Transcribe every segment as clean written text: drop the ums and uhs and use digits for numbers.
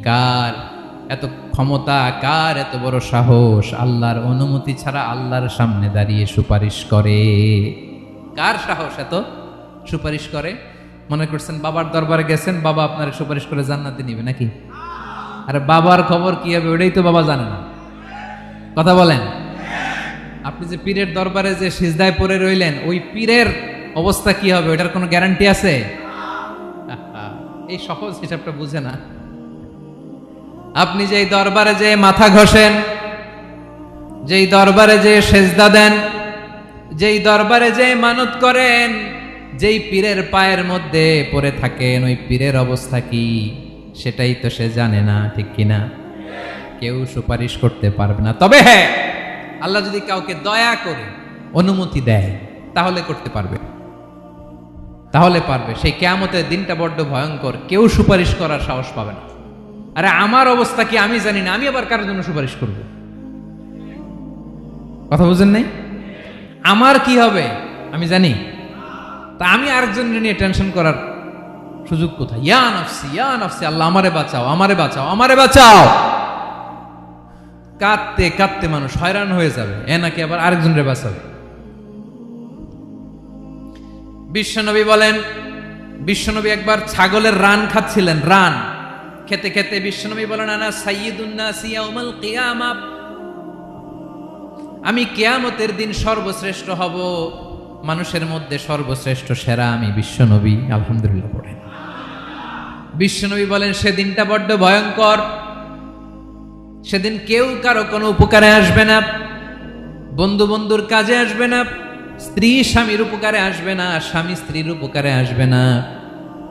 কার এত ক্ষমতা, কার এত বড় সাহস আল্লাহর অনুমতি ছাড়া আল্লাহর সামনে দাঁড়িয়ে সুপারিশ করে? কার সাহস এত সুপারিশ করে? মনে করছেন বাবার দরবারে গেছেন, বাবা আপনার সুপারিশ করে জান্নাতে নিবে নাকি? আরে বাবার খবর কি হবে ওটাই তো বাবা জানে না। কথা বলেন। আপনি যে পীরের দরবারে যে সিজদায় পড়ে রইলেন, ওই পীরের অবস্থা কি হবে ওটার কোনো গ্যারান্টি আছে? এই সহজ হিসাবটা বুঝে না। আপনি যেই দরবারে যে মাথা ঘষেন, যেই দরবারে যে সেজদা দেন, যেই দরবারে যে মানত করেন, যেই পীরের পায়ের মধ্যে পড়ে থাকেন, ওই পীরের অবস্থা কি সেটাই তো সে জানে না, ঠিক কিনা? কেউ সুপারিশ করতে পারবে না। তবে হ্যাঁ, আল্লাহ যদি কাউকে দয়া করে অনুমতি দেয় তাহলে করতে পারবে, তাহলে পারবে। সেই কিয়ামতের দিনটা বড্ড ভয়ঙ্কর, কেউ সুপারিশ করার সাহস পাবে না। আরে আমার অবস্থা কি আমি জানি না, আমি আবার কারোর জন্য সুপারিশ করব? কথা বুঝেন নাই? আমার কি হবে আমি জানি, তা আমি আরেকজনের নিয়ে টেনশন করার সুযোগ কোথায়? ইয়া নাফসি ইয়া নাফসি, আল্লাহ আমারে বাঁচাও, আমারে বাঁচাও, আমারে বাঁচাও। কাঁদতে কাঁদতে মানুষ হয়রান হয়ে যাবে, এ নাকি আবার আরেকজনের বাঁচাবে। বিশ্বনবী বলেন, বিশ্বনবী একবার ছাগলের রান খাচ্ছিলেন, রান খেতে খেতে বিশ্বনবী বলেন, আনা সাইয়্যিদুন নাসি ইয়াউমাল কিয়ামা, আমি কিয়ামতের দিন সর্বশ্রেষ্ঠ হব, মানুষের মধ্যে সর্বশ্রেষ্ঠ সেরা আমি বিশ্বনবী। আলহামদুলিল্লাহ পড়েন। বিশ্বনবী বলেন সেদিনটা বড্ড ভয়ঙ্কর, সেদিন কেউ কারো কোনো উপকারে আসবে না, বন্ধু বন্ধুর কাজে আসবে না, স্ত্রী স্বামীর উপকারে আসবে না, স্বামী স্ত্রীর উপকারে আসবে না,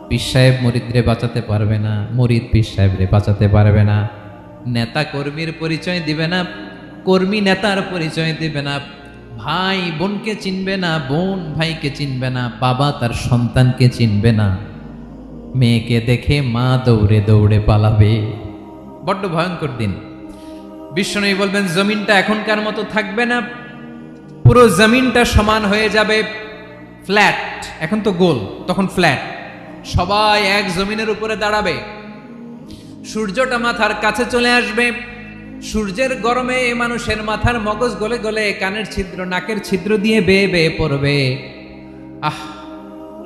পীর সাহেব মুরিদরে বাঁচাতে পারবে না, মুরিদ পীর সাহেবরে বাঁচাতে পারবে না, নেতা কর্মীর পরিচয় দিবে না, কর্মী নেতার পরিচয় দিবে না, ভাই বোনকে চিনবে না, বোন ভাইকে চিনবে না, বাবা তার সন্তানকে চিনবে না, মেয়েকে দেখে মা দৌড়ে দৌড়ে পালাবে। বড্ড ভয়ঙ্কর দিন। বিশ্বনবী বলবেন জমিনটা এখনকার মতো থাকবে না, পুরো জমিনটা সমান হয়ে যাবে, ফ্ল্যাট। এখন তো গোল, তখন ফ্ল্যাট। সবাই এক জমিনের উপরে দাঁড়াবে, সূর্যটা মাথার কাছে চলে আসবে, সূর্যের গরমে মানুষের মাথার মগজ গলে গলে কানের ছিদ্র নাকের ছিদ্র দিয়ে বেয়ে বেয়ে পড়বে। আহ,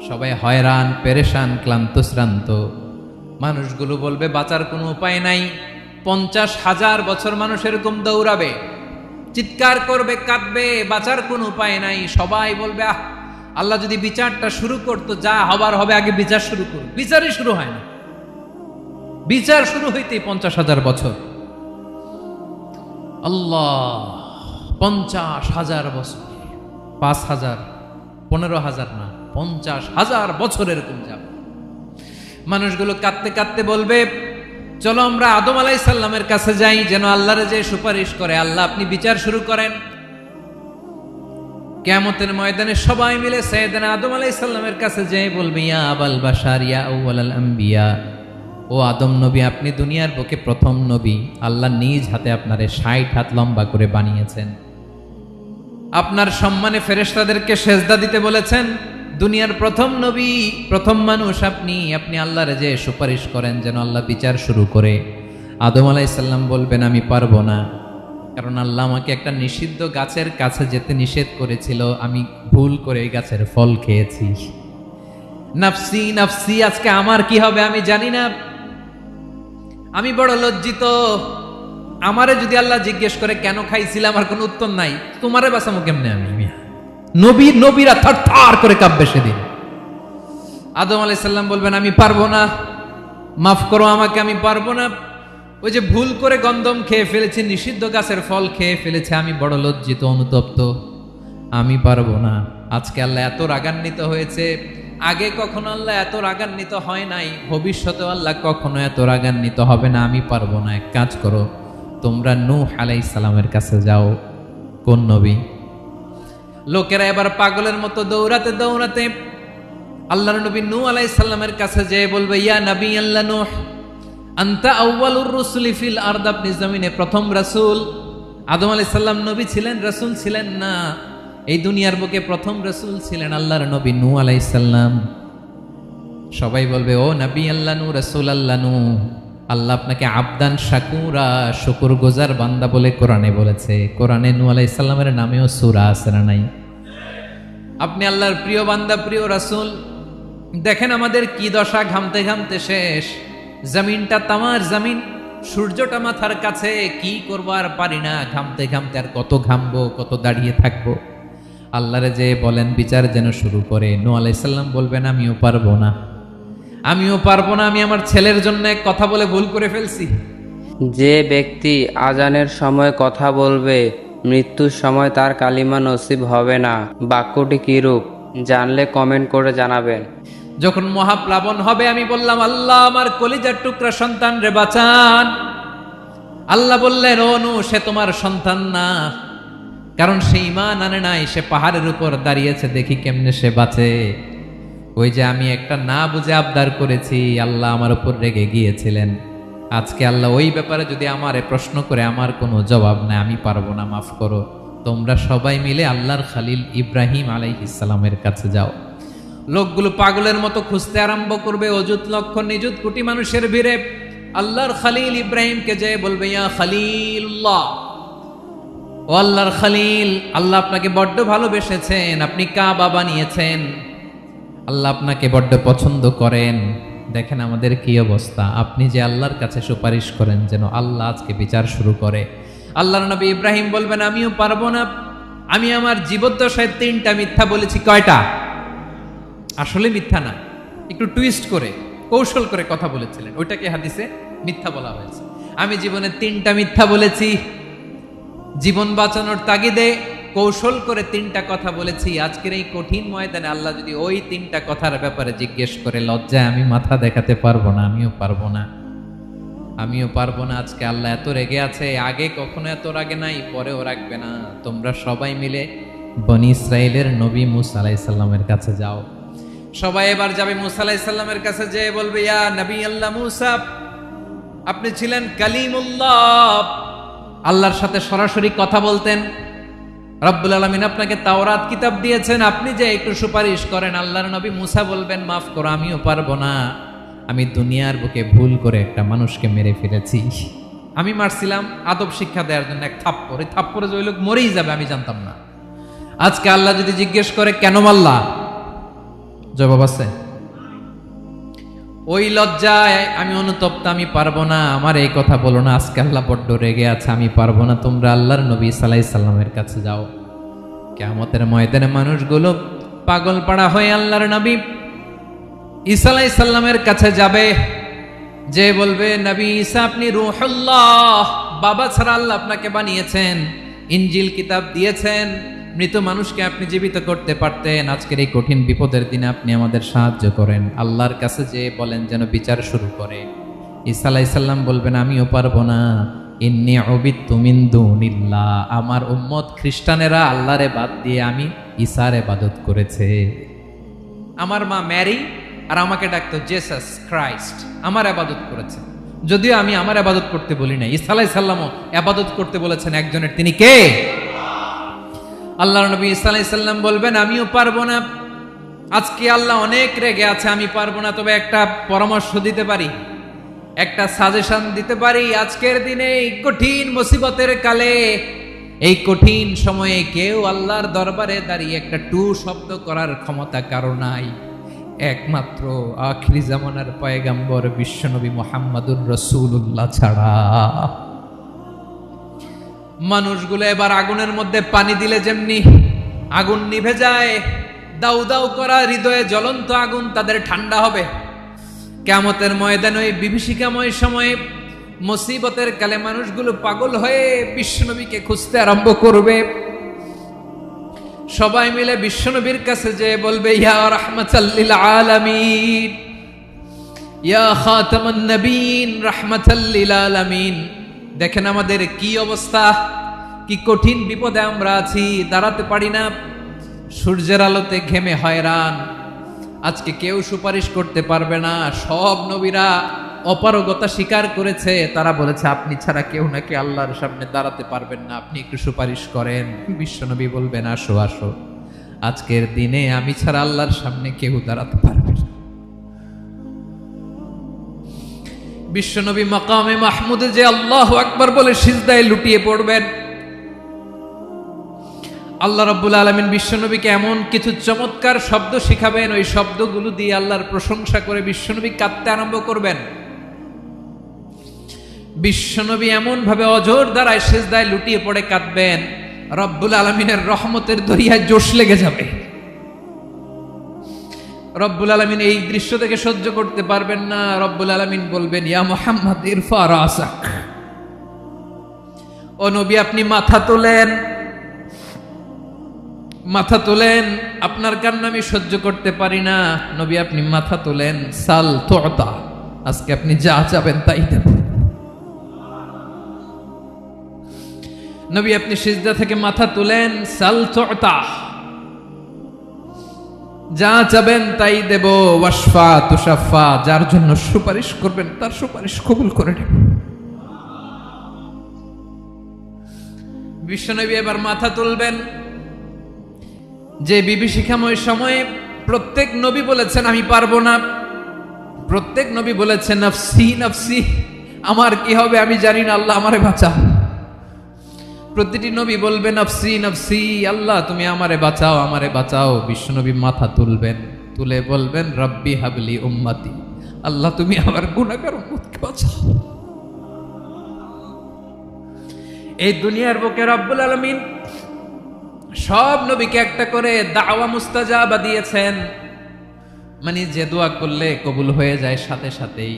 সবাই হয়রান, পেরেশান, ক্লান্ত শ্রান্ত। মানুষগুলো বলবে বাঁচার কোনো উপায় নাই। 50,000 বছর মানুষ এরকম দৌড়াবে, চিৎকার করবে, কাঁদবে, বাঁচার কোনো উপায় নাই। সবাই বলবে আহ, আল্লাহ যদি বিচারটা শুরু করতো, যা হবার হবে, আগে বিচার শুরু করুন। বিচারই শুরু হয় না, বিচার শুরু হইতেই 50,000 বছর। আল্লাহ, 50,000 বছর, 5,000, 15,000 না, 50,000 বছর এরকম যাবে। মানুষগুলো কাঁদতে কাঁদতে বলবে চলো আমরা আদম আলাইহিস সালামের কাছে যাই, যেন আল্লাহরে যে সুপারিশ করে, আল্লাহ আপনি বিচার শুরু করেন। কিয়ামতের ময়দানে সবাই মিলে সাইয়েদনা আদম আলাইহিস সালামের কাছে যেয়ে বলবে ইয়া আবাল বাশার ইয়া আউয়ালাল আম্বিয়া, ও আদম নবী, আপনি দুনিয়ার বুকে প্রথম নবী, আল্লাহ নিজ হাতে আপনারে 60 হাত লম্বা করে বানিয়েছেন, আপনার সম্মানে ফেরেশতাদেরকে সেজদা দিতে বলেছেন, দুনিয়ার প্রথম নবী, প্রথম মানুষ আপনি, আপনি আল্লাহরে যে সুপারিশ করেন যেন আল্লাহ বিচার শুরু করে। আদম আলাইহিস সালাম বলবেন আমি পারবো না, কারণ আল্লাহ আমাকে একটা নিষিদ্ধ গাছের কাছে যেতে নিষেধ করেছিল, আমি ভুল করে এই গাছের ফল খেয়েছি। নাফসি নাফসি, আজকে আমার কি হবে আমি জানি না, আমি বড় লজ্জিত। আমারে যদি আল্লাহ জিজ্ঞেস করে কেন খাইছিলাম, আমার কোনো উত্তর নাই, তোমারে বাঁচামো কেমনে আমি? নবীরা থার করে কাঁপবে সেদিন। আদম আলাইহিস সালাম বলবেন আমি পারবো না, মাফ করো আমাকে, আমি পারবো না, ওই যে ভুল করে গন্ধম খেয়ে ফেলেছি, নিষিদ্ধ গাছের ফল খেয়ে ফেলেছে, আমি বড় লজ্জিত, অনুতপ্ত, আমি পারবো না। আজকে আল্লাহ এত রাগান্বিত হয়েছে, আগে কখনো আল্লাহ এত রাগান্বিত হয় নাই, ভবিষ্যতে আল্লাহ কখনো এত রাগান্বিত হবে না, আমি পারবো না। এক কাজ করো, তোমরা নূহ আলাইহিস সালামের কাছে যাও। কোন নবী? লোকেরা এবার পাগলের মতো দৌড়াতে দৌড়াতে আল্লাহর নবী নূহ আলাইহিস সালামের কাছে যেয়ে বলবে ইয়া নবী আল্লাহ নূহ, আনতা আউয়ালুর রুসুলি ফিল আরদ, আপনি জমিনে প্রথম রাসূল। আদম আলাইহিস সালাম নবী ছিলেন, রাসূল ছিলেন না, এই দুনিয়ার বুকে প্রথম রাসূল ছিলেন আল্লাহর নবী নূহ আলাইহিস সালাম। সবাই বলবে ও নবী আল্লাহ নূহ, রাসূল আল্লাহ নূহ, আল্লাহ আপনাকে আবদান শাকুরা, শুকুর গুজার বান্দা বলে কোরআনে বলেছে। কোরআনে নূহ আলাইহিস সালামের নামেও সূরা আছে না নাই? আপনি আল্লাহর প্রিয় বান্দা, প্রিয় রাসূল। দেখেন আমাদের কি দশা, ঘামতে ঘামতে শেষ। জমিনটা তামার জমিন, সূর্যটা মাথার কাছে, কি করবো আর পারি না। ঘামতে ঘামতে আর কত ঘামবো, কত দাঁড়িয়ে থাকবো। আল্লাহরে যে বলেন বিচার যেন শুরু করে। নূহ আলাইহিস সালাম বলবেন আমিও পারবো না, আমিও পারবো না, আমি আমার ছেলের জন্য কথা বলে ভুল করে ফেলছি। যে ব্যক্তি আজানের সময় কথা বলবে, মৃত্যুর সময় তার কালিমা নসিব হবে না। বাক্যটি কিরূপ জানলে কমেন্ট করে জানাবেন। যখন মহাপ্লাবন হবে, আমি বললাম আল্লাহ আমার কলিজার টুকরা সন্তান রে বাঁচান। আল্লাহ বললেন ও নূহ, সে তোমার সন্তান না, কারণ সে ঈমান আনে নাই, সে পাহাড়ের উপর দাঁড়িয়েছে, দেখি কেমনে সে বাঁচে। ওই যে আমি একটা না বুঝে আবদার করেছি, আল্লাহ আমার উপর রেগে গিয়েছিলেন। আজকে আল্লাহ ওই ব্যাপারে যদি আমারে প্রশ্ন করে, আমার কোনো জবাব নাই, আমি পারবো না, মাফ করো। তোমরা সবাই মিলে আল্লাহর খালিল ইব্রাহিম আলাইহিস সালামের কাছে যাও। লোকগুলো পাগলের মতো খুঁজতে আরম্ভ করবে, অযুত লক্ষ নিযুত কোটি মানুষের ভিড়ে আল্লাহর খালিল ইব্রাহিমকে যে বলবে ইয়া খালিলুল্লাহ, ও আল্লাহর খালিল, আল্লাহ আপনাকে বড্ড ভালোবেসেছেন, আপনি কাবা বানিয়েছেন, আল্লাহ আপনাকে বড্ড পছন্দ করেন। দেখেন আমাদের কি অবস্থা। আপনি যে আল্লাহর কাছে সুপারিশ করেন যেন আল্লাহ আজকে বিচার শুরু করে। আল্লাহর নবী ইব্রাহিম বলবেন আমিও পারবো না, আমি আমার জীবদ্দশায় 3টা মিথ্যা বলেছি। কয়টা? আসলে মিথ্যা না, একটু টুইস্ট করে কৌশল করে কথা বলেছিলেন, ওইটাকে হাদিসে মিথ্যা বলা হয়েছে। আমি জীবনে 3টা মিথ্যা বলেছি, জীবন বাঁচানোর তাগিদে কৌশল করে 3টা কথা বলেছি। আজকের এই কঠিন ময়দানে আল্লাহ যদি ওই 3টা কথার ব্যাপারে জিজ্ঞেস করে, লজ্জায় আমি মাথা দেখাতে পারবো না, আমিও পারবো না, আমিও পারবো না। আজকে আল্লাহ এত রেগে আছে, আগে কখনো এত রাগে নাই, পরেও রাখবে না। তোমরা সবাই মিলে বনি ইসরাইলের নবী মূসা আলাইহিস সালামের কাছে যাও। সবাই এবার যাবে মূসা আলাইহিস সালামের কাছে, যে বলবে ইয়া নবী আল্লাহ মূসা, আপনি ছিলেন কালিমুল্লাহ, আল্লাহর সাথে সরাসরি কথা বলতেন। রব্বুল আলামিন আপনাকে তাওরাত কিতাব দিয়েছেন, আপনি যে একটু সুপারিশ করেন। আল্লাহর নবী মূসা বলবেন মাফ করো, আমিও পারবো না, আমি দুনিয়ার বুকে ভুল করে একটা মানুষকে মেরে ফেলেছি। আমি মারছিলাম আদব শিক্ষা দেওয়ার জন্য এক থাপ্পড়, এই থাপ্পড়ে যে ওই লোক মরেই যাবে আমি জানতাম না। আজকে আল্লাহ যদি জিজ্ঞেস করে কেন মারলা, জবাব আছে? ওই লজ্জায় আমি অনুতপ্ত, আমি পারবো না, আমার এই কথা বলো না। আজকে আল্লাহ বড্ড রেগে আছে, আমি পারবো না। তোমরা আল্লাহর নবী ঈসা আলাইহিস সালামের কাছে যাও। কিয়ামতের ময়দানে মানুষগুলো পাগল পাড়া হয়ে আল্লাহর নবী ঈসা আলাইহিস সালামের কাছে যাবে, যে বলবে নবী ঈসা আপনি রূহুল্লাহ, বাবা ছাড়া আল্লাহ আপনাকে বানিয়েছেন, ইনজিল কিতাব দিয়েছেন, মৃত মানুষকে আপনি জীবিত করতে পারতেন। আজকের এই কঠিন বিপদের দিনে আপনি আমাদের সাহায্য করেন। আল্লাহর কাছে যে বলেন যেন বিচার শুরু করে। ঈসা আলাইহিস সালাম বলবেন আমিও পারবো না, ইন্নী উবিদতু মিন দুনিল্লাহ, আমার উম্মত খ্রিস্টানেরা আল্লাহরে বাদ দিয়ে আমি ঈসার ইবাদত করেছে। আমার মা ম্যারি আর আমাকে ডাকতো জেসাস ক্রাইস্ট, আমার ইবাদত করেছে। যদিও আমি আমার ইবাদত করতে বলি না, ঈসা আলাইহিস সালামও ইবাদত করতে বলেছেন একজনের, তিনি কে? আল্লাহর নবী ঈসা আলাইহিস সালাম বলবেন আমিও পারবো না, আজকে আল্লাহ অনেক রেগে আছে, আমি পারবো না। তবে একটা পরামর্শ দিতে পারি, একটা সাজেশন দিতে পারি। আজকের দিনে এই কঠিন মুসিবতের কালে, এই কঠিন সময়ে কেউ আল্লাহর দরবারে দাঁড়িয়ে একটা টু শব্দ করার ক্ষমতা কারো নাই, একমাত্র আখিরি জামানার পয়গম্বর বিশ্বনবী মুহাম্মদুর রাসূলুল্লাহ ছাড়া। মানুষগুলো এবার আগুনের মধ্যে পানি দিলে যেমনি আগুন নিভে যায়, দাউ দাউ করা হৃদয়ে জ্বলন্ত আগুন তাদের ঠান্ডা হবে। কিয়ামতের ময়দানে ওই বিভীষিকাময় সময়ে মুসিবতের কালে মানুষগুলো পাগল হয়ে বিশ্বনবীকে খুঁজতে আরম্ভ করবে। সবাই মিলে বিশ্বনবীর কাছে যে বলবে ইয়া রাহমাতাল লিল আলামিন, ইয়া খাতামান নবীন, রাহমাতাল লিল আলামিন। দেখেন আমাদের কি অবস্থা, কি কঠিন বিপদে আমরা আছি, দাঁড়াতে পারি না, সূর্যের আলোতে ঘেমে হয়রান। আজকে কেউ সুপারিশ করতে পারবে না। সব নবীরা অপারগতা স্বীকার করেছে, তারা বলেছে আপনি ছাড়া কেউ নাকি আল্লাহর সামনে দাঁড়াতে পারবেন না, আপনি একটু সুপারিশ করেন। বিশ্বনবী বলবেন আসো আসো, আজকের দিনে আমি ছাড়া আল্লাহর সামনে কেউ দাঁড়াতে পারবে না। বিশ্বনবী মাকামে মাহমুদে যে আল্লাহু আকবার বলে সিজদায় লুটিয়ে পড়বেন, আল্লাহ রাব্বুল আলামিন বিশ্বনবীকে এমন কিছু চমৎকার শব্দ শিখাবেন, ওই শব্দগুলো দিয়ে আল্লাহর প্রশংসা করে বিশ্বনবী কাঁদতে আরম্ভ করবেন। বিশ্বনবী এমন ভাবে অজর দ্বারায় সিজদায় লুটিয়ে পড়ে কাঁদবেন, রব্বুল আলামিনের রহমতের দরিয়ায় জোশ লেগে যাবে। রব্বুল আলামিন এই দৃশ্য থেকে সহ্য করতে পারবেন না। রব্বুল আলামিন বলবেন, ইয়া মুহাম্মদ ইরফা রাসাক, ও নবী আপনি মাথা তোলেন, মাথা তোলেন, আপনার কান্না আমি সহ্য করতে পারি না। নবী আপনি মাথা তোলেন, সাল তুতা, আজকে আপনি যা চাবেন তাই দেব। নবী আপনি সিজদা থেকে মাথা তুলেন, সাল তুতা, যা চাবেন তাই দেব। ওয়াশফা তুশাফা, যার জন্য সুপারিশ করবেন তার সুপারিশ কবুল করে নেব। বিশ্বনবী এবার মাথা তুলবেন। যে বিভীষিকাময় সময়ে প্রত্যেক নবী বলেছেন আমি পারবো না, প্রত্যেক নবী বলেছেন নফসি নফসি, আমার কি হবে আমি জানি না, আল্লাহ আমারে বাঁচাও। প্রতিটি নবী বলবেন নফসি নফসি, আল্লাহ তুমি আমারে বাঁচাও আমারে বাঁচাও। বিশ্বনবী মাথা তুলবেন, তুলে বলবেন রব্বি হাবলি উম্মতি, আল্লাহ তুমি আমার গুনাহগার উম্মতকে বাঁচাও। এই দুনিয়ার বুকে রব্বুল আলামিন সব নবীকে একটা করে দাওয়া মুস্তাজাবা দিয়েছেন, মানে যে দোয়া করলে কবুল হয়ে যায় সাথে সাথেই।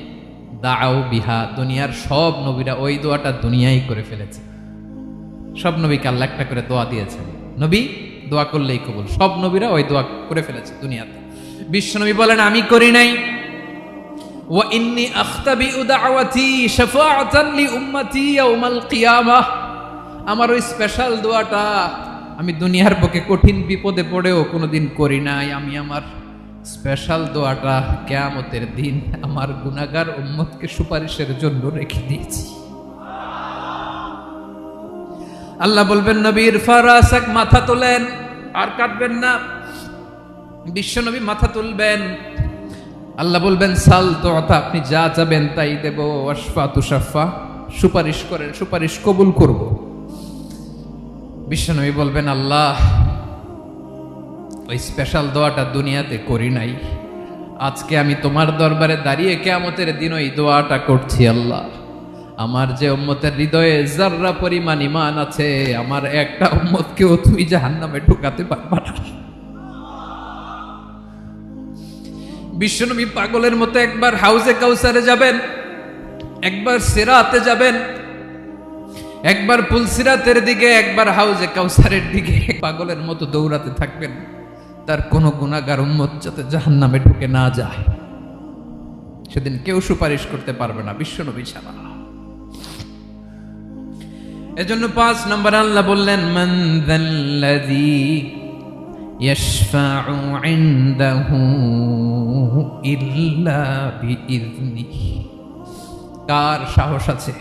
দাও বিহা, দুনিয়ার সব নবীরা ওই দোয়াটা দুনিয়ায় করে ফেলেছে। সব নবীকে আল্লাহ একটা করে দোয়া দিয়েছেন, নবী দোয়া করলেই কবুল। সব নবীরা ওই দোয়া করে ফেলেছে দুনিয়াতে। বিশ্বনবী বলেন আমি করি নাই। ওয়া ইন্নী আখতাবিউ দাওয়াতি শাফাআতান লি উম্মতি ইয়াউমাল কিয়ামাহ, আমার ওই স্পেশাল দোয়াটা আমি দুনিয়ার বুকে কঠিন বিপদে পড়েও কোনোদিন করি নাই। আমি আমার স্পেশাল দোয়াটা কিয়ামতের দিন আমার গুনাহগার উম্মতকে সুপারিশের জন্য রেখে দিয়েছি। আল্লাহ বলবেন নবীর ফারাসাক, মাথা তোলেন, আর কাটবেন না। বিশ্বনবী মাথা তুলবেন, আল্লাহ বলবেন সাল তুতা, আপনি যা চাবেন তাই দেব। ওয়াশফা তুশাফা, সুপারিশ করেন সুপারিশ কবুল করব। বিশ্বনবী বলবেন আল্লাহ ওই স্পেশাল দোয়াটা দুনিয়াতে করি নাই, আজকে আমি তোমার দরবারে দাঁড়িয়ে কিয়ামতের দিন ওই দোয়াটা করছি। আল্লাহ আমার যে উম্মতের হৃদয়ে যাররা পরিমাণ ঈমান আছে, আমার একটা উম্মতকেও তুমি জাহান্নামে ঢুকাতে পারবা না। বিশ্বনবী পাগলের মতো একবার হাউজে কাউসারে যাবেন, একবার সিরাতে যাবেন, একবার পুলসিরাতের দিকে, একবার হাউজে কাউসারের দিকে, পাগলের মতো দৌড়াতে থাকবেন, তার কোনো গুনাহগার উম্মত যাতে জাহান্নামে ঢুকে না যায়। সেদিন কেউ সুপারিশ করতে পারবে না বিশ্বনবী ছাড়া। এজন্য 5 নম্বর আল্লাহ বললেন মান যাল্লাযী ইয়াশফাউ ইনদাহু ইল্লা বিইযনিহি, কার সাহস আছে,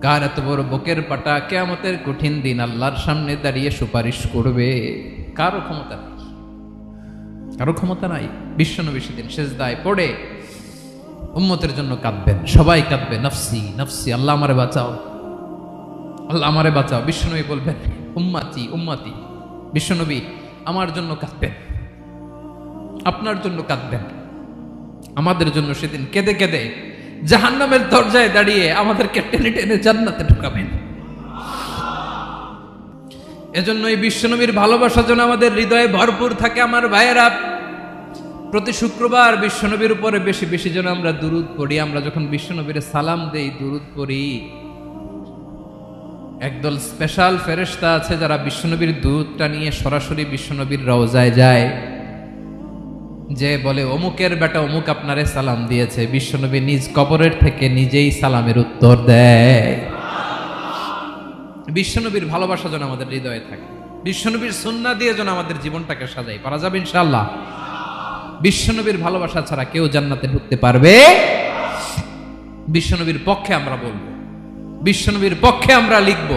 কার এত বড় বুকের পাটা কিয়ামতের কঠিন দিন আল্লাহর সামনে দাঁড়িয়ে সুপারিশ করবে? কারো ক্ষমতা নাই, কারো ক্ষমতা নাই। বিশ্বনবী সেদিন সিজদায় পড়ে উম্মতের জন্য কাঁদবেন, সবাই কাঁদবে নফসি নফসি, আল্লাহ আমারে বাঁচাও আল্লাহ আমারে বাঁচাও। বিশ্বনবী বলবেন উম্মতি উম্মতি, বিশ্বনবী আমার জন্য কাঁদবেন, আপনার জন্য কাঁদবেন, আমাদের জন্য সেদিন কেঁদে কেঁদে জাহান্নামের দরজায় দাঁড়িয়ে আমাদেরকে টেনে টেনে জান্নাতে ঢুকাবেন। এজন্য এই বিশ্বনবীর ভালোবাসা যেন আমাদের হৃদয়ে ভরপুর থাকে। আমার ভাইয়েরা, প্রতি শুক্রবার বিশ্বনবীর উপরে বেশি বেশি যেন আমরা দুরূদ পড়ি। আমরা যখন বিশ্বনবীর সালাম দেই, দুরূদ পড়ি, একদল স্পেশাল ফেরেশতা আছে যারা বিশ্বনবীর দুরূদটা নিয়ে সরাসরি বিশ্বনবীর রওজায় যায়, যে বলে অমুকের বেটা অমুক আপনারে সালাম দিয়েছে। বিশ্বনবী নিজ কবরের থেকে নিজেই সালামের উত্তর দেয়। বিশ্বনবীর ভালোবাসা যেন আমাদের হৃদয়ে থাকে, বিশ্বনবীর সুন্নাহ দিয়ে যেন আমাদের জীবনটাকে সাজাই। পারা যাবে ইনশাআল্লাহ। বিশ্বনবীর ভালোবাসা ছাড়া কেউ জান্নাতে ঢুকতে পারবে? বিশ্বনবীর পক্ষে আমরা বলবো, বিশ্বনবীর পক্ষে আমরা লিখব,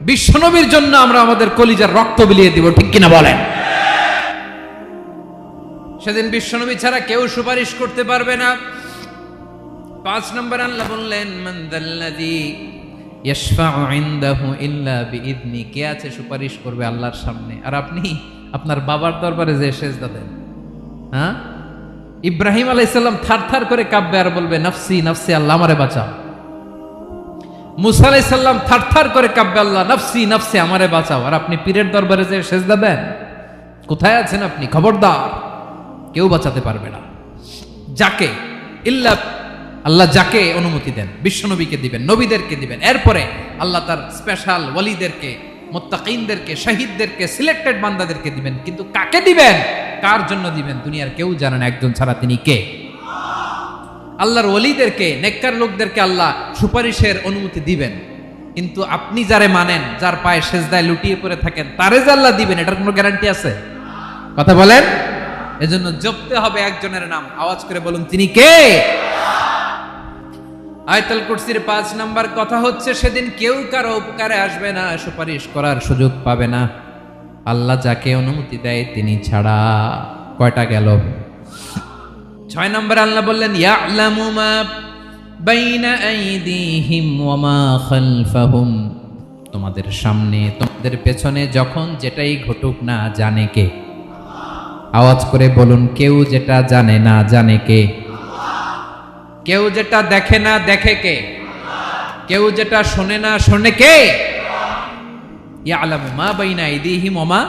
বিশ্বনবীর জন্য আমরা আমাদের কলিজার রক্ত বিলিয়ে দিব, ঠিক কিনা বলেন? সেদিন বিশ্বনবী ছাড়া কেউ সুপারিশ করতে পারবে না। 5 নম্বর আল্লাহ বললেন মান যাল্লাযী ইয়াশফাউ ইনদাহু ইল্লা বিইذনি, কে আছে সুপারিশ করবে আল্লাহর সামনে আর আপনি আপনার বাবার দরবারে যে সেজদা দেন। হ্যাঁ, ইব্রাহিম আলাইহিস সালাম থারথার করে কাঁপবে আর বলবে নাফসি নাফসি, আল্লাহ আমারে বাঁচাও। মুসা আলাইহিস সালাম থারথার করে কাঁপবে, আল্লাহ নাফসি নাফসি, আমারে বাঁচাও। আর আপনি পীরের দরবারে যে সেজদা দেন। কোথায় আছেন আপনি? খবরদার, কেউ বাঁচাতে পারবে না। যাকে ইল্লা আল্লাহ যাকে অনুমতি দেন, বিশ্বনবীকে দিবেন, নবীদেরকে দিবেন, এরপরে আল্লাহ তার স্পেশাল ওয়ালিদেরকে, মুত্তাকিনদেরকে, শহীদদেরকে, সিলেক্টেড বান্দাদেরকে দিবেন। কিন্তু কাকে দিবেন, কার জন্য দিবেন, দুনিয়ার কেউ জানে না, একজন ছাড়া, তিনি কে? আল্লাহর ওয়ালিদেরকে, নেককার লোকদেরকে আল্লাহ সুপারিশের অনুমতি দিবেন। কিন্তু আপনি যারে মানেন, যার পায়ে সেজদায় লুটিয়ে পড়ে থাকেন, তারে যে আল্লাহ দিবেন, এটার কোনো গ্যারান্টি আছে? কথা বলেন। এজন্য জপতে হবে একজনের নাম, আওয়াজ করে বলুন, তিনি কে? আয়াতুল কুরসির 5 নাম্বার কথা হচ্ছে, সেদিন কেউ কারো উপকারে আসবে না, সুপারিশ করার সুযোগ পাবে না, আল্লাহ যাকে অনুমতি দেয় তিনি ছাড়া। কয়টা গেল? 6 নম্বর আল্লাহ বললেন ইয়ালামু মা বাইনা আইদিহিম ওয়া মা খালফাহুম, তোমাদের সামনে তোমাদের পেছনে যখন যেটাই ঘটুক না জানে কে? আওয়াজ করে বলুন, কেউ যেটা জানে না জানে কে? কেউ যেটা দেখে না দেখে কে? কেউ যেটা শোনে না শোনে কে? ইয়ালামু মা বাইনা আইদিহিম ওয়া মা,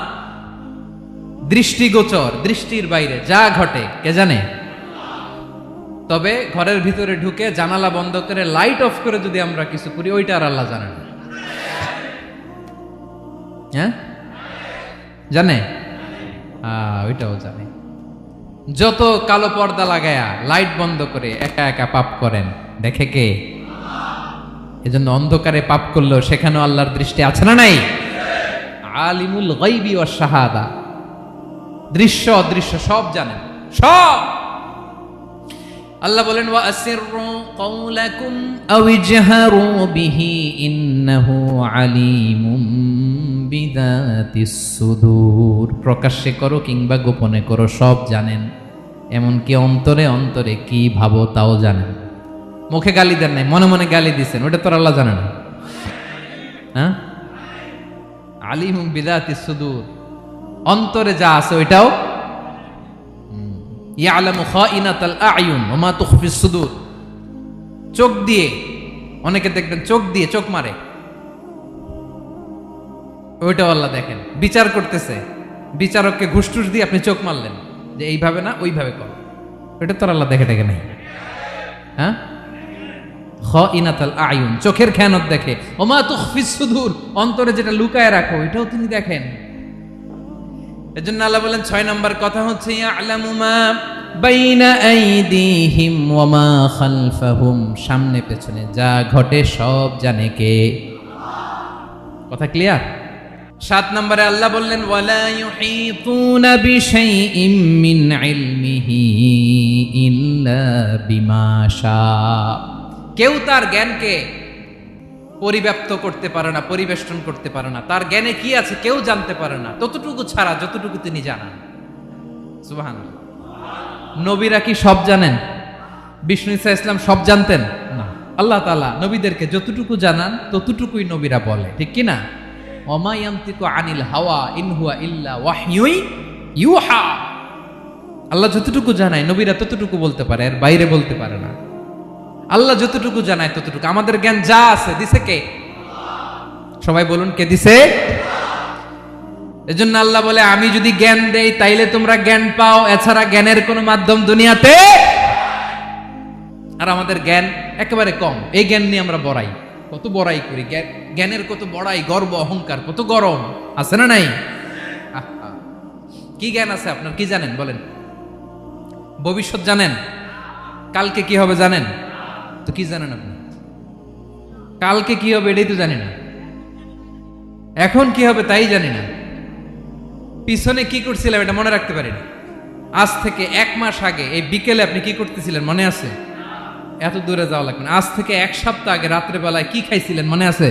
দৃষ্টিগোচর, দৃষ্টির বাইরে যা ঘটে কে জানে? তবে ঘরের ভিতরে ঢুকে জানালা বন্ধ করে লাইট অফ করে যদি আমরা কিছু করি, ওইটা আর আল্লাহ জানে না। হ্যাঁ, জানে? ওইটাও জানে। যত কালো পর্দা লাগায়া লাইট বন্ধ করে একা একা পাপ করেন, দেখে কে? এজন্য অন্ধকারে পাপ করলেও সেখানেও আল্লাহর দৃষ্টি আছে না নাই? আলিমুল গায়বি ওয়াশ শাহাদা, দৃশ্য অদৃশ্য সব জানেন, সব। আল্লাহ বলেন ওয়া আসিররু কাওলাকুম আও ইজহারু বিহি ইন্নাহু আলিমুম বিযাতিস সুদূর, প্রকাশ্যে করো কিংবা গোপনে করো সব জানেন, এমনকি অন্তরে অন্তরে কি ভাবো তাও জানেন। মুখে গালি দেন নাই, মনে মনে গালি দিছেন, ওটা তো আল্লাহ জানে না। হ্যাঁ, আলিমুম বিযাতিস সুদূর, অন্তরে যা আছে ওইটাও। ইয়ালামু খাইনাতাল আয়ুন ওয়া মা তুখফিস সুদূর, চোখ দিয়ে, অনেকে দেখবেন চোখ দিয়ে চোখ মারে, ওইটাও আল্লাহ দেখেন। বিচার করতেছে, বিচারককে ঘুষ টুস দিয়ে আপনি চোখ মারলেন যে এইভাবে না ওইভাবে কর, ওইটা তো আল্লাহ দেখে দেখে নাই। হ্যাঁ, খাইনাতাল আয়ুন, চোখের খেয়ানত দেখে, ওয়া মা তুখফিস সুদূর, অন্তরে যেটা লুকায় রাখো ওইটাও তিনি দেখেন। এজন্য আল্লাহ বলেন 6 নম্বর কথা হচ্ছে ইয়ালামু মা বাইনা আইদিহিম ওয়া মা খালফাহুম, সামনে পেছনে যা ঘটে সব জানে কে? কথা ক্লিয়ার? 7 নম্বরে আল্লাহ বললেন ওয়ালা ইউহিতুনা বিশাইইম মিন ইলমিহি ইল্লা বিমা শা, কেউ তার জ্ঞানকে পরিব্যাপ্ত করতে পারে না, পরিবেষ্টন করতে পারে না, তার জ্ঞানে কি আছে কেউ জানতে পারে না ততটুকু ছাড়া যতটুকু তিনি জানান। সুবহানাল্লাহ। নবীরা কি সব জানেন? বিষ্ণু ঈসা ইসলাম সব জানতেন না। আল্লাহ তাআলা নবীদেরকে যতটুকু জানান ততটুকুই নবীরা বলে, ঠিক কি না? ওমা ইয়ানতিকু আনিল হাওয়া ইন হুয়া ইল্লা ওয়াহয়ুই ইউহা, আল্লাহ যতটুকু জানায় নবীরা ততটুকু বলতে পারে, এর বাইরে বলতে পারে না। আল্লাহ যতটুকু জানায় ততটুকু, আমাদের জ্ঞান যা আছে দিছে কে? সবাই বলুন, কে দিছে? এজন্য আল্লাহ বলে আমি যদি জ্ঞান দেই তাইলে তোমরা জ্ঞান পাও, এছাড়া জ্ঞানের কোনো মাধ্যম দুনিয়াতে। আর আমাদের জ্ঞান একেবারে কম, এই জ্ঞান নিয়ে আমরা বড়াই, কত বড়াই করি, জ্ঞানের কত বড়াই, গর্ব অহংকার, কত গরম আছে না নাই? কি জ্ঞান আছে আপনার? কি জানেন বলেন? ভবিষ্যৎ জানেন? কালকে কি হবে জানেন? তো কি জানেন আপনি? কালকে কি হবে এটাই তো জানি না, এখন কি হবে তাই জানি না, পিছনে কি করছিলাম এটা মনে রাখতে পারি না। আজ থেকে 1 মাস আগে এই বিকেলে আপনি কি করতেছিলেন মনে আছে? এত দূরে যাওয়া লাগবে না। আজ থেকে 1 সপ্তাহ আগে রাত্রে বেলায় কি খাইছিলেন মনে আছে?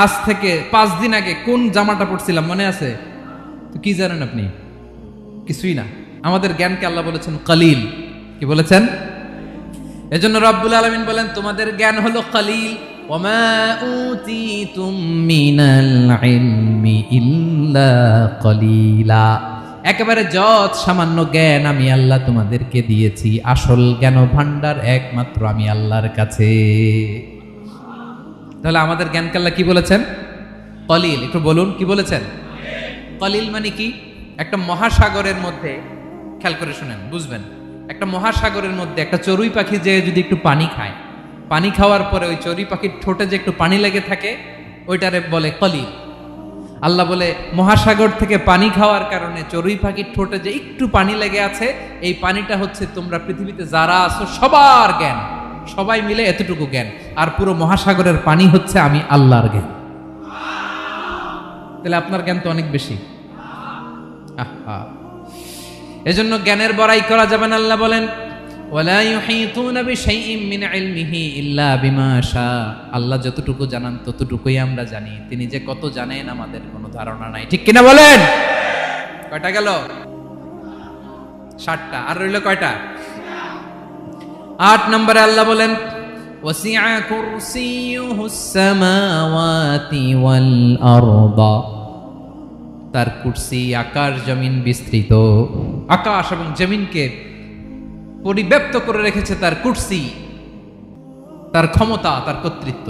আজ থেকে 5 দিন আগে কোন জামাটা পরছিলাম মনে আছে? তো কি জানেন আপনি? কিছুই না। আমাদের জ্ঞানকে আল্লাহ বলেছেন কালিল। কি বলেছেন? এজন্য রব্বুল আলামিন বলেন তোমাদের জ্ঞান হলো কলিল, ওমা উতিতুম মিনাল ইলমি ইল্লা কলিলা। একেবারে যত সামান্য জ্ঞান আমি আল্লাহ তোমাদেরকে দিয়েছি, আসল জ্ঞান ভান্ডার একমাত্র আমি আল্লাহর কাছে। তাহলে আমাদের জ্ঞানকে আল্লাহ কি বলেছেন? কলিল। একটু বলুন কি বলেছেন? কলিল মানে কি? একটা মহাসাগরের মধ্যে, খেয়াল করে শুনেন বুঝবেন, একটা মহাসাগরের মধ্যে একটা চড়ুই পাখি যে যদি একটু পানি খায়, পানি খাওয়ার পরে ওই চড়ুই পাখির ঠোঁটে যে একটু পানি লেগে থাকে, ওইটারে বলে কলিল। আল্লাহ বলে মহাসাগর থেকে পানি খাওয়ার কারণে চড়ুই পাখির ঠোঁটে যে একটু পানি লেগে আছে, এই পানিটা হচ্ছে তোমরা পৃথিবীতে যারা আছো সবার জ্ঞান, সবাই মিলে এতটুকু জ্ঞান, আর পুরো মহাসাগরের পানি হচ্ছে আমি আল্লাহর জ্ঞান। তাহলে আপনার জ্ঞান তো অনেক বেশি। আহা, এজন্য জ্ঞানের বড়াই করা যাবে না। আল্লাহ বলেন ওয়ালা ইউহিতুনা বিশাইইম মিন ইলমিহি ইল্লা বিমা শা। আল্লাহ যতটুকু জানান ততটুকুই আমরা জানি, তিনি যে কত জানেন আমাদের কোনো ধারণা নাই। ঠিক কিনা বলেন? কয়টা গেল? 7টা। আর রইল কয়টা? 8 নম্বরে আল্লাহ বলেন ওয়াসিআ কুরসিয়ুহুস সামাওয়াতি ওয়াল আরদা। তার কুরসি আকাশ জমিন বিস্তৃত, আকাশ এবং জমিনকে পরিব্যাপ্ত করে রেখেছে তার কুরসি, তার ক্ষমতা, তার কর্তৃত্ব।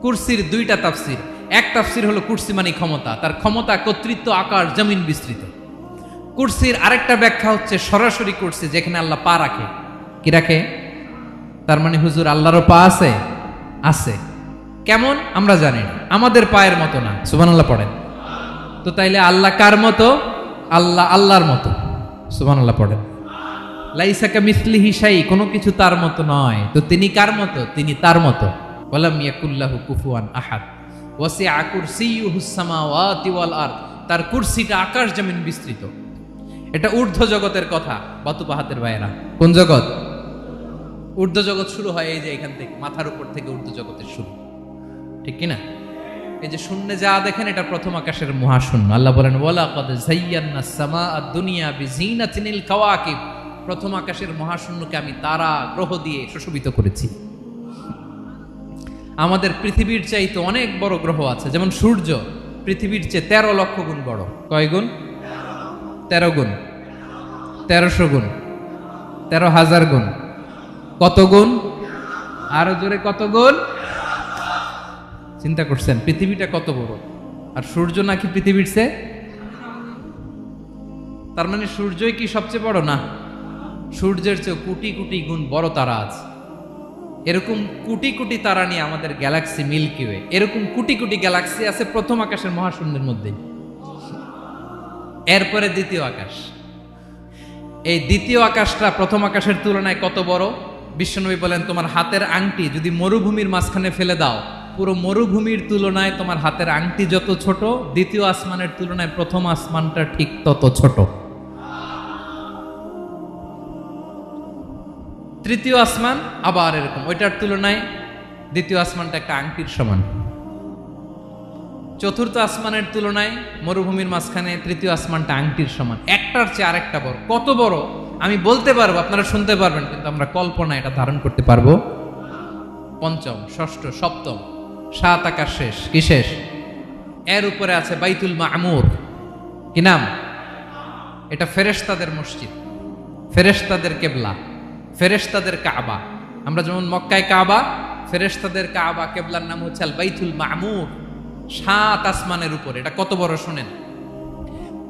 কুরসির 2টা তাফসির। এক তাফসির হলো কুরসি মানে ক্ষমতা, তার ক্ষমতা, কর্তৃত্ব, আকাশ জমিন বিস্তৃত। কুরসির আরেকটা ব্যাখ্যা হচ্ছে সরাসরি কুরসি, যেখানে আল্লাহ পা রাখে। কি রাখে? তার মানে হুজুর আল্লাহরও পা আছে? আছে। কেমন আমরা জানি না, আমাদের পায়ের মতো না। সুবহানাল্লাহ পড়েন তো। তাইলে আল্লাহ কার মতো? আল্লাহ আল্লাহর মতো। সুবহানাল্লাহ পড়েন। লাইসা কামিসলিহি শাই, কোনো কিছু তার মতো নয়। তো তিনি কার মতো? তিনি তার মতো। ওয়ালাম ইয়াকুল্লাহু কুফুয়ান আহাদ। ওয়াসিআ কুরসিয়ুহুস সামাওয়াতি ওয়াল আরদ। তার কুরসিটা আকাশ জমিন বিস্তৃত। এটা ঊর্ধ্ব জগতের কথা বাতুপাহাতের ভাইয়েরা। কোন জগৎ? ঊর্ধ্ব জগৎ শুরু হয় এই যে এখান থেকে, মাথার উপর থেকে ঊর্ধ্ব জগতের শুরু। ঠিক কিনা? এই যে শূন্যে যা দেখেন এটা প্রথম আকাশের মহাশূন্য। আল্লাহ বলেন ওয়ালাকাদ যায়্যানাস সামাআদ দুনিয়া বিজিনাতিল কাওয়াকিব। প্রথম আকাশের মহাশূন্যকে আমি তারা গ্রহ দিয়ে সুশোভিত করেছি। আমাদের পৃথিবীর চাইতে অনেক বড় গ্রহ আছে, যেমন সূর্য পৃথিবীর চেয়ে 13 লক্ষ গুণ বড়। কয় গুণ? 13 গুণ, 1300 গুণ, 13,000 গুণ। কত গুণ? আরো জোরে কত গুণ? চিন্তা করছেন পৃথিবীটা কত বড়, আর সূর্য নাকি পৃথিবীর চেয়ে? তার মানে সূর্যই কি সবচেয়ে বড়? না, সূর্যের চেয়ে কোটি কোটি গুণ বড় তারা আছে। এরকম কোটি কোটি তারা নিয়ে আমাদের গ্যালাক্সি মিল্কি ওয়ে। এরকম কোটি কোটি গ্যালাক্সি আছে প্রথম আকাশের মহাশূন্যের মধ্যে। এরপরে দ্বিতীয় আকাশ। এই দ্বিতীয় আকাশটা প্রথম আকাশের তুলনায় কত বড়? বিশ্বনবী বলেন তোমার হাতের আংটি যদি মরুভূমির মাঝখানে ফেলে দাও, পুরো মরুভূমির তুলনায় তোমার হাতের আংটি যত ছোট, দ্বিতীয় আসমানের তুলনায় প্রথম আসমানটা ঠিক তত ছোট। তৃতীয় আসমান আবার এরকম, ওইটার তুলনায় দ্বিতীয় আসমানটা একটা আংটির সমান। চতুর্থ আসমানের তুলনায় মরুভূমির মাঝখানে তৃতীয় আসমানটা আংটির সমান। একটার চেয়ে আরেকটা বড়। কত বড় আমি বলতে পারবো, আপনারা শুনতে পারবেন, কিন্তু আমরা কল্পনা এটা ধারণ করতে পারবো? পঞ্চম, ষষ্ঠ, সপ্তম, 7 আকাশ শেষ। কি শেষ? এর উপরে আছে বাইতুল মামুর। কি নাম? এটা ফেরেশতাদের মসজিদ, ফেরেশতাদের কেবলা, ফেরেশতাদের কাবা। আমরা যেমন মক্কায় কাবা, ফেরেশতাদের কাবা কেবলার নাম হচ্ছে আল বাইতুল মামুর। 7 আসমানের উপরে। এটা কত বড় শুনেন।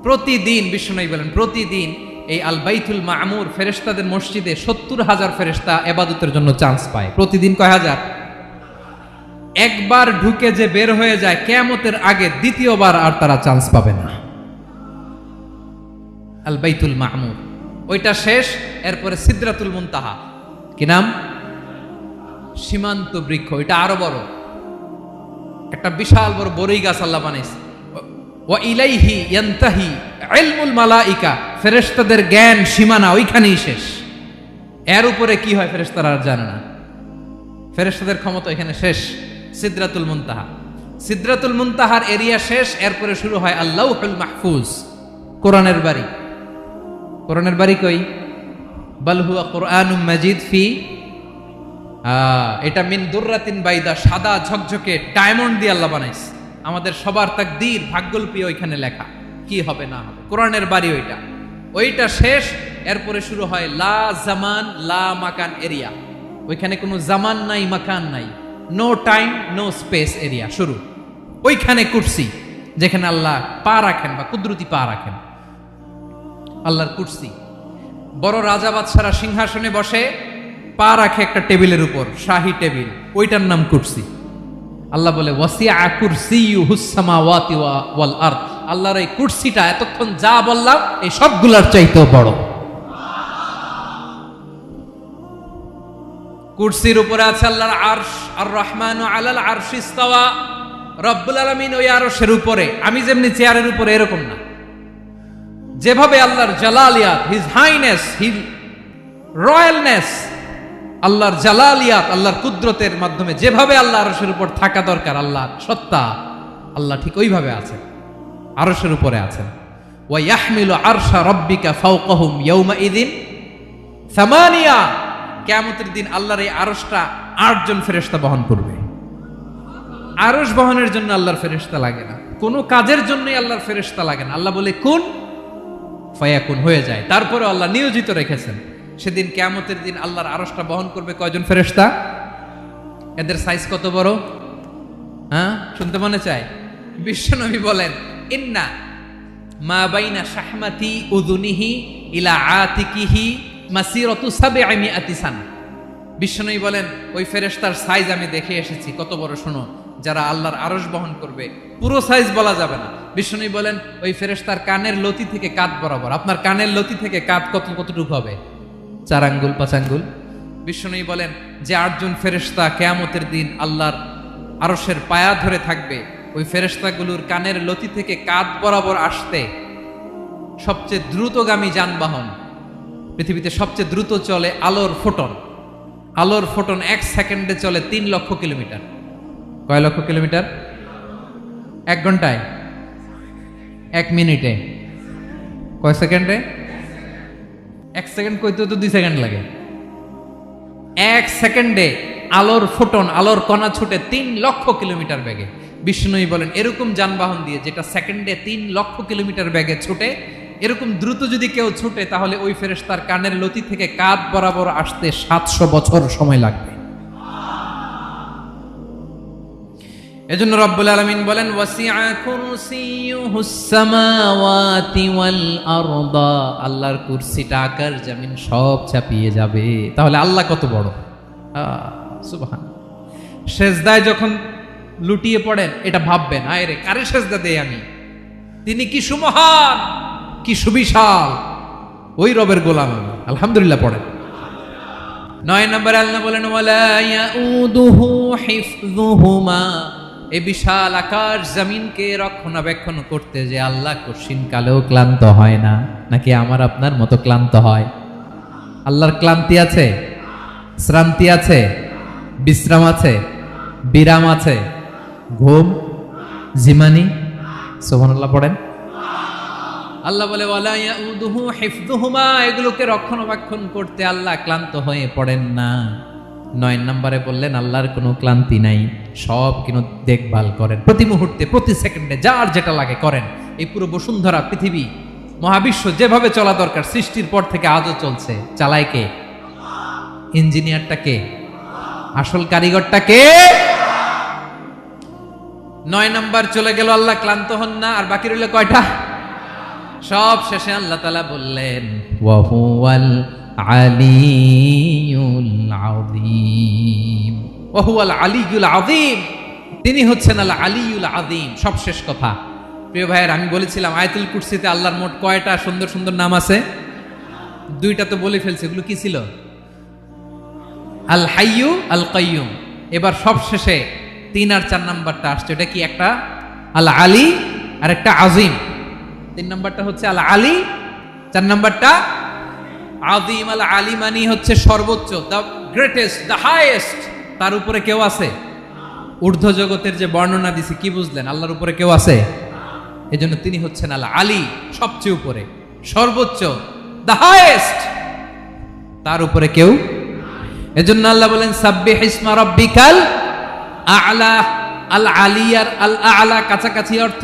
প্রতিদিন বিশ্বনবী বলেন প্রতিদিন এই আল বাইতুল মামুর ফেরেশতাদের মসজিদে 70,000 ফেরেশতা ইবাদতের জন্য চান্স পায়। প্রতিদিন কয় হাজার? একবার ঢুকে যে বের হয়ে যায় কিয়ামতের আগে দ্বিতীয়বার আর তারা চান্স পাবে না। আল বাইতুল মামুর ওইটা শেষ। এরপরে সিদরাতুল মুনতাহা। কি নাম? সীমান্ত বৃক্ষ। এটা আরো বড়, একটা বিশাল বড় বড়ই গাছ আল্লাহ বানাইছে। ওয়া ইলাইহি ইয়ানতাহি ইলমুল মালাইকা। ফেরেশতাদের জ্ঞান সীমানা ওইখানেই শেষ। এর উপরে কি হয় ফেরেশতারা আর জানে না। ফেরেশতাদের ক্ষমতা এখানে শেষ। সিদরাতুল মুনতাহা। সিদরাতুল মুনতাহার এরিয়া শেষ। এরপরে শুরু হয় আল্লাহুল মাহফুজ, কোরআনের বাড়ি। কোরআনের বাড়ি কই? বাল হুয়া কুরআনুম মাজিদ ফি এটা মিন দুররাতিন বাইদা, সাদা ঝকঝকে ডায়মন্ড দিয়ে আল্লাহ বানাইছে। আমাদের সবার তাকদীর, ভাগ্যলিপি ওইখানে লেখা, কি হবে না হবে। কোরআনের বাড়ি ওইটা শেষ, এরপরে শুরু হয় লা জামান লা মাকান এরিয়া। ওইখানে কোনো জামান নাই, মাকান নাই, no time no space area শুরু। ওইখানে কুরসি, যেখানে আল্লাহ পা রাখেন বা কুদরতি পা রাখেন, আল্লাহর কুরসি। বড় রাজা বাদশারা সিংহাসনে বসে পা রাখে একটা টেবিলের উপর, শাহী টেবিল, ওইটার নাম কুরসি। আল্লাহ বলে ওয়াসিআ কুরসিয়ুহুস সামাওয়াতি ওয়াল আরদ। আল্লাহর এই কুরসিটা এতক্ষণ যা বললাম এই সবগুলোর চাইতেও বড়। কুরসির উপরে আছে আল্লাহর আরশ, আর রহমানু আলাল আরশি ইস্তাওয়া। রব্বুল আলামিন ওই আরশের উপরে, আমি যেমনি চেয়ারের উপরে এরকম না। যেভাবে আল্লাহর জালালিয়াত, হিজ হাইনেস, হিজ রয়্যালনেস, আল্লাহর জালালিয়াত, আল্লাহর কুদরতের মাধ্যমে যেভাবে আল্লাহ আরশের উপর থাকা দরকার, আল্লাহর সত্তা, আল্লাহ ঠিক ওইভাবে আছেন, আরশের উপরে আছেন। ওয়া ইয়াহমিলু আরশা রাব্বিকা ফাওকাহুম ইয়াউমাইযিন সামানিয়া। কিয়ামতের দিন আল্লাহর এই আরশটা ৮ জন ফেরেশতা বহন করবে। আরশ বহনের জন্য আল্লাহর ফেরেশতা লাগে না, কোনো কাজের জন্যই আল্লাহর ফেরেশতা লাগে না। আল্লাহ বলে কুন ফায়াকুন, হয়ে যায়। তারপরে আল্লাহ নিয়োজিত রেখেছেন। সেদিন কিয়ামতের দিন আল্লাহর আরশটা বহন করবে কয়জন ফেরেশতা? এদের সাইজ কত বড়? শুনতে মনে চায়? বিশ্বনবী বলেন ইন্না মা বাইনা শাহমাতি উযুনিহি ইলা আতিকিহি মাসিরাতু ৭০০ সানা। বিশ্বনবী বলেন ওই ফেরেশতার সাইজ আমি দেখে এসেছি। কত বড় শোনো, যারা আল্লাহর আরশ বহন করবে, পুরো সাইজ বলা যাবে না। বিশ্বনবী বলেন ওই ফেরেশতার কানের লতি থেকে কাঁধ বরাবর। আপনার কানের লতি থেকে কাঁধ কতটুকু হবে? ৪ আঙ্গুল ৫ আঙ্গুল। বিশ্বনবী বলেন যে ৮ জন ফেরেশতা কিয়ামতের দিন আল্লাহর আরশের পায়া ধরে থাকবে, ওই ফেরেশতাগুলোর কানের লতি থেকে কাঁধ বরাবর আসতে সবচেয়ে দ্রুতগামী যানবাহন, পৃথিবীতে সবচেয়ে দ্রুত চলে আলোর ফোটন। আলোর ফোটন ১ সেকেন্ডে চলে ৩ লক্ষ কিলোমিটার। কয় লক্ষ কিলোমিটার? ১ ঘন্টায়? ১ মিনিটে? কয় সেকেন্ডে? ১ সেকেন্ড কইতেও তো ২ সেকেন্ড লাগে। ১ সেকেন্ডে আলোর ফোটন, আলোর কণা ছুটে ৩ লক্ষ কিলোমিটার বেগে। বিষ্ণুই বলেন এরকম যানবাহন দিয়ে, যেটা সেকেন্ডে ৩ লক্ষ কিলোমিটার বেগে ছুটে, এরকম দ্রুত যদি কেউ ছুটে, তাহলে ওই ফেরেশতার কানের লতি থেকে কাঁধ বরাবর আসতে ৭০০ বছর সময় লাগবে। এজন্য রব্বুল আলামিন বলেন ওয়াসিআ কুরসিয়ুহুস সামাওয়াতি ওয়াল আরদা। আল্লাহর কুরসিটা আকাশ জমিন সব চাপিয়ে যাবে। তাহলে আল্লাহ কত বড়! সুবহানাল্লাহ। সেজদায় যখন লুটিয়ে পড়েন, এটা ভাববেন, আয় রে কারে সেজদা দেই আমি, তিনি কি সুমহান, কি সুবিশাল, ওই রবের গোলাম আমি। আলহামদুলিল্লাহ পড়েন। ৯ নম্বরে আল্লাহ বলেন ওয়ালা ইয়াউদুহু হিফযুহুমা। এই বিশাল আকাশ জমিনকে রক্ষণাবেক্ষণ করতে যে আল্লাহ কঠিন কালেও ক্লান্ত হয় না। নাকি আমার আপনার মতো ক্লান্ত হয়? আল্লাহর ক্লান্তি আছে? শ্রান্তি আছে? বিশ্রাম আছে? বিরাম আছে? ঘুম, জিমানি? সুবহানাল্লাহ পড়েন। আল্লাহ বলে ওয়ালা ইয়াউদুহু হিফযুহুমা, এগুলোকে রক্ষণাবেক্ষণ করতে আল্লাহ ক্লান্ত হয়ে পড়েন না। ৯ নম্বরে বললেন আল্লাহর কোনো ক্লান্তি নাই, সব কিন্তু দেখভাল করেন, প্রতি মুহূর্তে প্রতি সেকেন্ডে যার যেটা লাগে করেন। এই পুরো বসুন্ধরা, পৃথিবী, মহাবিশ্ব যেভাবে চলা দরকার সৃষ্টির পর থেকে আজও চলছে। চালায় কে? ইঞ্জিনিয়ারটা কে? আসল কারিগরটা কে? ৯ নম্বর চলে গেল, আল্লাহ ক্লান্ত হন না। আর বাকি রইল কয়টা? সব শেষে আল্লাহ তাআলা বললেন ওয়া হুয়াল আলিয়ুল আযীম। ওয়া হুয়াল আলিয়ুল আযীম, তিনি হচ্ছেন আল আলিয়ুল আযীম। সব শেষ কথা। প্রিয় ভাইয়ের, আমি বলেছিলাম আয়াতুল কুরসিতে আল্লাহর মোট কয়টা সুন্দর সুন্দর নাম আছে? 2টা তো বলে ফেলছে। এগুলো কি ছিল? আল হাইয়ু, আল কাইয়ুম। এবার সব শেষে 3 আর 4 নাম্বারটা আসছে। এটা কি? একটা আল আলী আর একটা আযীম। 3 নাম্বারটা হচ্ছে আল আলী, 4 নাম্বারটা আযীম। আল আলী মানে হচ্ছে সর্বোচ্চ, দ্য গ্রেটেস্ট, দ্য হাইয়েস্ট। তার উপরে কেউ আছে? ঊর্ধ্ব জগতের যে বর্ণনা দিছি, কি বুঝলেন? আল্লাহর উপরে কেউ আছে? এজন্য তিনি হচ্ছেন আল আলী, সবচেয়ে উপরে, সর্বোচ্চ, দ্য হাইয়েস্ট। তার উপরে কেউ এজন্য আল্লাহ বলেন সাব্বিহ ইসমা রাব্বিকাল আ'লা। আল আলিয়ার আল আ'লা কাছাকাছি অর্থ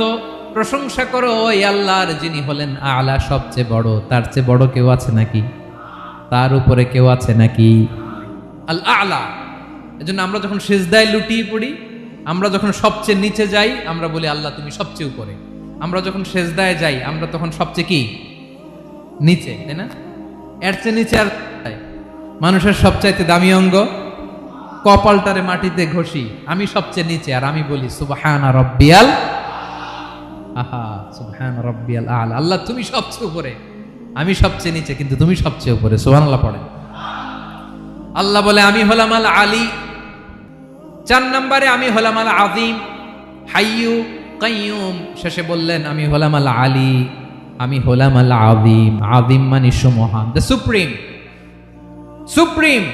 প্রশংসা করো ওই আল্লাহর যিনি হলেন আ'লা, সবচেয়ে বড়। তার চেয়ে বড় কেউ আছে নাকি? তার উপরে কেউ আছে নাকি? আল আ'লা। এজন্য আমরা যখন সিজদায় লুটিয়ে পড়ি, আমরা যখন সবচেয়ে নিচে যাই, আমরা বলি আল্লাহ তুমি সবচেয়ে উপরে। আমরা যখন সিজদায় যাই, আমরা তখন সবচেয়ে কি? নিচে, তাই না? এর চেয়ে নিচে আর মানুষের সবচাইতে দামি অঙ্গ কপালটারে মাটিতে ঘষি, আমি সবচেয়ে নিচে, আর আমি বলি সুবহানা রাব্বিয়াল আহা, সুবহানা রাব্বিয়াল আ'লা। আল্লাহ তুমি সবচেয়ে উপরে, আমি সবচেয়ে নিচে, কিন্তু তুমি সবচেয়ে উপরে। সুবহানাল্লাহ পড়েন। আল্লাহ বলে আমি হলাম আল আলী। 4 নম্বরে আমি হলাম আল আযীম, হাইয়ু কাইয়ুম। শেষে বললেন আমি হলাম আল আলী, আমি হলাম আল আযীম। আযীম মানে সুমহান, দ্য সুপ্রিম। সুপ্রিম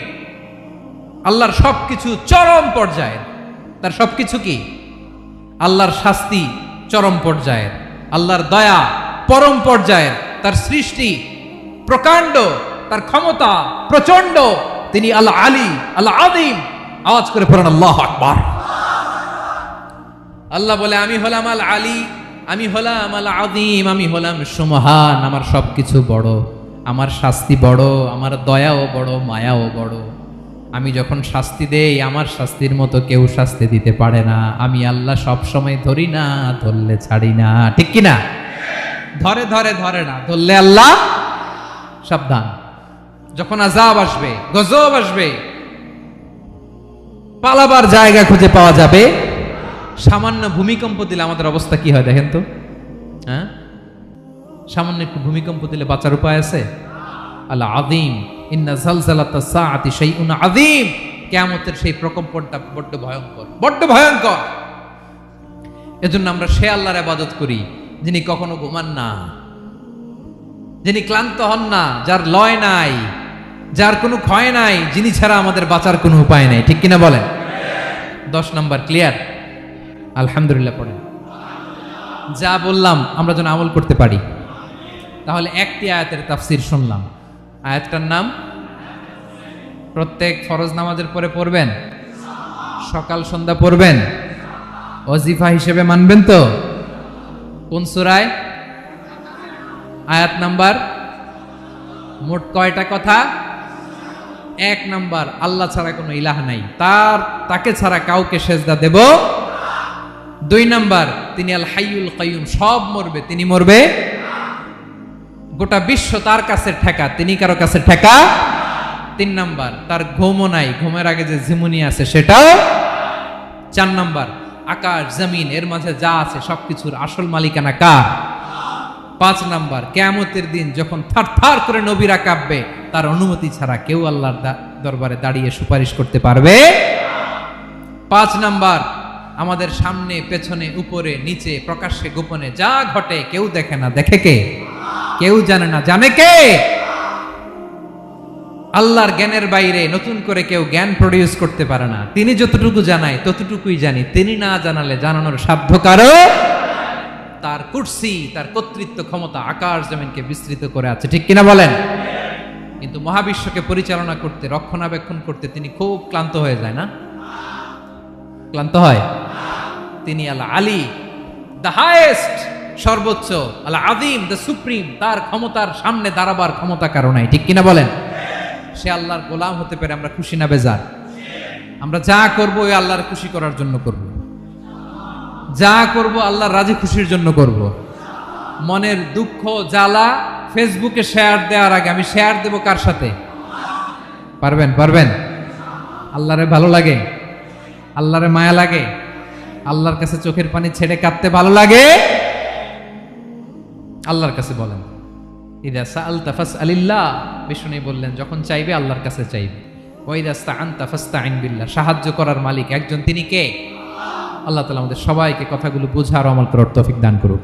আল্লাহর সবকিছু চরম পর্যায়ের। তার সবকিছু কি? আল্লাহর শাস্তি চরম পর্যায়ের, আল্লাহর দয়া পরম পর্যায়ের, তার সৃষ্টি প্রকাণ্ড, তার ক্ষমতা প্রচন্ড। তিনি আল আলী আল আযীম। আওয়াজ করে পড়েন আল্লাহু আকবার। আল্লাহ বলে আমি হলাম আল আলী, আমি হলাম আল আযীম, আমি হলাম সুমহান। আমার সবকিছু বড়, আমার শাস্তি বড়, আমার দয়াও বড়, মায়াও বড়। আমি যখন শাস্তি দেই, আমার শাস্তির মতো কেউ শাস্তি দিতে পারে না। আমি আল্লাহ সব সময় ধরি না, ধরলে ছাড়ি না। ঠিক কি না? ধরে ধরে ধরে না, ধরলে আল্লাহ সাবধান। যখন আযাব আসবে, গজব আসবে, পালাবার জায়গা খুঁজে পাওয়া যাবে। সামান্য ভূমিকম্প দিলে আমাদের অবস্থা কি হয় দেখেন তো। হ্যাঁ, সামান্য একটু ভূমিকম্প দিলে বাঁচার উপায় আছে? আল আযীম, ইন্না যালযালাতাস সাআতি শাইউন আযীম। কিয়ামতের সেই প্রকম্পনটা বড্ড ভয়ঙ্কর, বড্ড ভয়ঙ্কর। এজন্য আমরা সে আল্লাহর ইবাদত করি যিনি কখনো ঘুমান না, যিনি ক্লান্ত হন না, যার লয় নাই, যার কোনো ক্ষয় নাই, যিনি ছাড়া আমাদের বাঁচার কোনো উপায় নাই। ঠিক কিনা বলেন? 10 নম্বর ক্লিয়ার? আলহামদুলিল্লাহ পড়েন। যা বললাম আমরা যেন আমল করতে পারি। তাহলে একটি আয়াতের তাফসীর শুনলাম। আয়াতটার নাম প্রত্যেক ফরজ নামাজের পরে পড়বেন, সকাল সন্ধ্যা পড়বেন, ওয়াজিফা হিসেবে মানবেন তো? কোন সূরায়? আয়াত নাম্বার? মোট কয়টা কথা? 1 নাম্বার, আল্লাহ ছাড়া কোনো ইলাহ নাই, তাকে ছাড়া কাউকে সেজদা দেব। 2 নাম্বার, তিনি আল হাইয়ুল কাইয়ুম, সব মরবে, তিনি মরবে। গোটা বিশ্ব তার কাছে ঠেকা, তিনি কারো কাছে ঠেকা। 3 নাম্বার, তার ঘুমও নাই, ঘুমের আগে যে ঝিমুনি আছে সেটাও। 4 নাম্বার, আকাশ জমিন এর মাঝে যা আছে সবকিছুর আসল মালিকানা কার? 5 নাম্বার, কিয়ামতের দিন যখন থারথার করে নবীরা কাঁপবে, তার অনুমতি ছাড়া কেউ আল্লাহর দরবারে দাঁড়িয়ে সুপারিশ করতে পারবে। 5 নাম্বার, আমাদের সামনে পেছনে উপরে নিচে প্রকাশ্যে গোপনে যা ঘটে কেউ দেখে না, দেখে কে? কেউ জানে না, জানে কে? আল্লাহর জ্ঞানের বাইরে নতুন করে কেউ জ্ঞান প্রডিউস করতে পারে না। তিনি যতটুকু জানায় ততটুকুই জানি, তিনি না জানালে জানানোর সাধ্য কারো। তার কুরসি, তার কর্তৃত্ব ক্ষমতা আকাশ জমিনকে বিস্তৃত করে আছে। ঠিক কিনা বলেন? কিন্তু মহাবিশ্বকে পরিচালনা করতে, রক্ষণাবেক্ষণ করতে তিনি খুব ক্লান্ত হয়ে যায় না? ক্লান্ত হয়? তিনি আল আলী, দ্য হাইয়েস্ট, সর্বোচ্চ, আল আযীম, দ্য সুপ্রিম। তার ক্ষমতার সামনে দাঁড়াবার ক্ষমতা কারো নাই। ঠিক কিনা বলেন? সে আল্লাহর গোলাম হতে পেরে আমরা খুশি না বেজার? আমরা যা করবো ওই আল্লাহর খুশি করার জন্য করব, যা করব আল্লাহর রাজি খুশির জন্য করব। মনের দুঃখ জ্বালা ফেসবুকে শেয়ার দেওয়ার আগে আমি শেয়ার দেব কার সাথে? পারবেন? পারবেন? আল্লাহরে ভালো লাগে, আল্লাহরে মায়া লাগে, আল্লাহর কাছে চোখের পানি ছেড়ে কাঁদতে ভালো লাগে? আল্লাহর কাছে বলেন, ইদা সাআলতা ফাসআলিল্লাহ। বিষ্ণু বললেন যখন চাইবে আল্লাহর কাছে চাইবে। ওয়া ইদা ইসতাআনতা ফাসতাইন বিল্লাহ। সাহায্য করার মালিক একজন, তিনি কে? আল্লাহ তাআলা আমাদের সবাইকে কথাগুলো বোঝার আমল করার তৌফিক দান করুক।